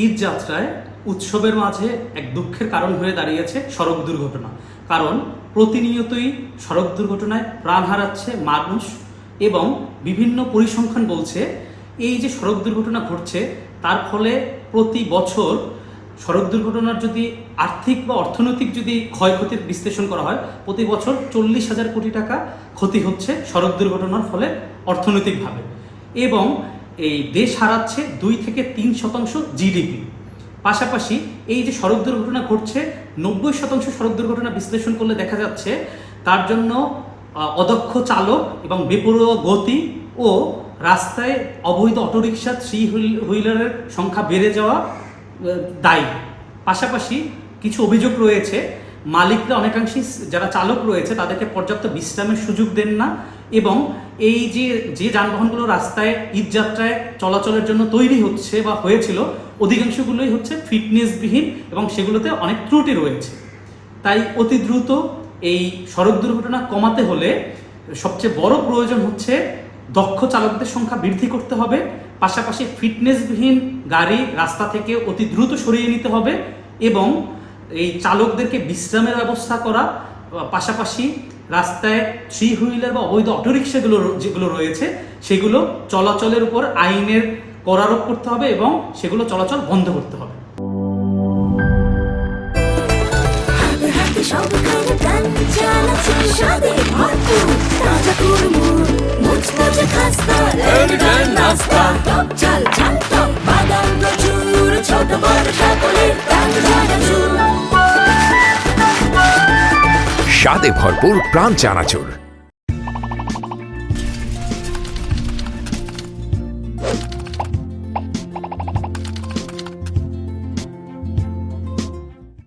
ঈদ যাত্রায় উৎসবের মাঝে এক দুঃখের কারণ হয়ে দাঁড়িয়েছে সড়ক দুর্ঘটনা। কারণ প্রতিনিয়তই সড়ক দুর্ঘটনায় প্রাণ হারাচ্ছে মানুষ এবং বিভিন্ন পরিসংখ্যান বলছে এই যে সড়ক দুর্ঘটনা ঘটছে তার ফলে প্রতি বছর সড়ক দুর্ঘটনার যদি আর্থিক বা অর্থনৈতিক যদি ক্ষয়ক্ষতির বিশ্লেষণ করা হয়, প্রতি বছর 40,000 কোটি টাকা ক্ষতি হচ্ছে সড়ক দুর্ঘটনার ফলে অর্থনৈতিকভাবে, এবং এই দেশ হারাচ্ছে 2 থেকে 3% জিডিপি। পাশাপাশি এই যে সড়ক দুর্ঘটনা ঘটছে, 90% সড়ক দুর্ঘটনা বিশ্লেষণ করলে দেখা যাচ্ছে তার জন্য অদক্ষ চালক এবং বেপরোয়া গতি ও রাস্তায় অবৈধ অটোরিকশা, থ্রি হুইলারের সংখ্যা বেড়ে যাওয়া দায়ী। পাশাপাশি কিছু অভিযোগ রয়েছে, মালিকরা অনেকাংশেই যারা চালক রয়েছে তাদেরকে পর্যাপ্ত বিশ্রামের সুযোগ দেন না, এবং এই যে যানবাহনগুলো রাস্তায় ঈদযাত্রায় চলাচলের জন্য তৈরি হচ্ছে বা হয়েছিল অধিকাংশগুলোই হচ্ছে ফিটনেসবিহীন এবং সেগুলোতে অনেক ত্রুটি রয়েছে। তাই অতি দ্রুত এই সড়ক দুর্ঘটনা কমাতে হলে সবচেয়ে বড় প্রয়োজন হচ্ছে দক্ষ চালকদের সংখ্যা বৃদ্ধি করতে হবে। পাশাপাশি ফিটনেসবিহীন গাড়ি রাস্তা থেকে অতি দ্রুত সরিয়ে নিতে হবে এবং এই চালকদেরকে বিশ্রামের ব্যবস্থা করা, পাশাপাশি রাস্তায় থ্রি হুইলার বা অবৈধ অটোরিকশাগুলো যেগুলো রয়েছে সেগুলো চলাচলের উপর আইনের কড়ারোপ করতে হবে এবং সেগুলো চলাচল বন্ধ করতে হবে। স্বাদে ভরপুর প্রাণ চানাচুর।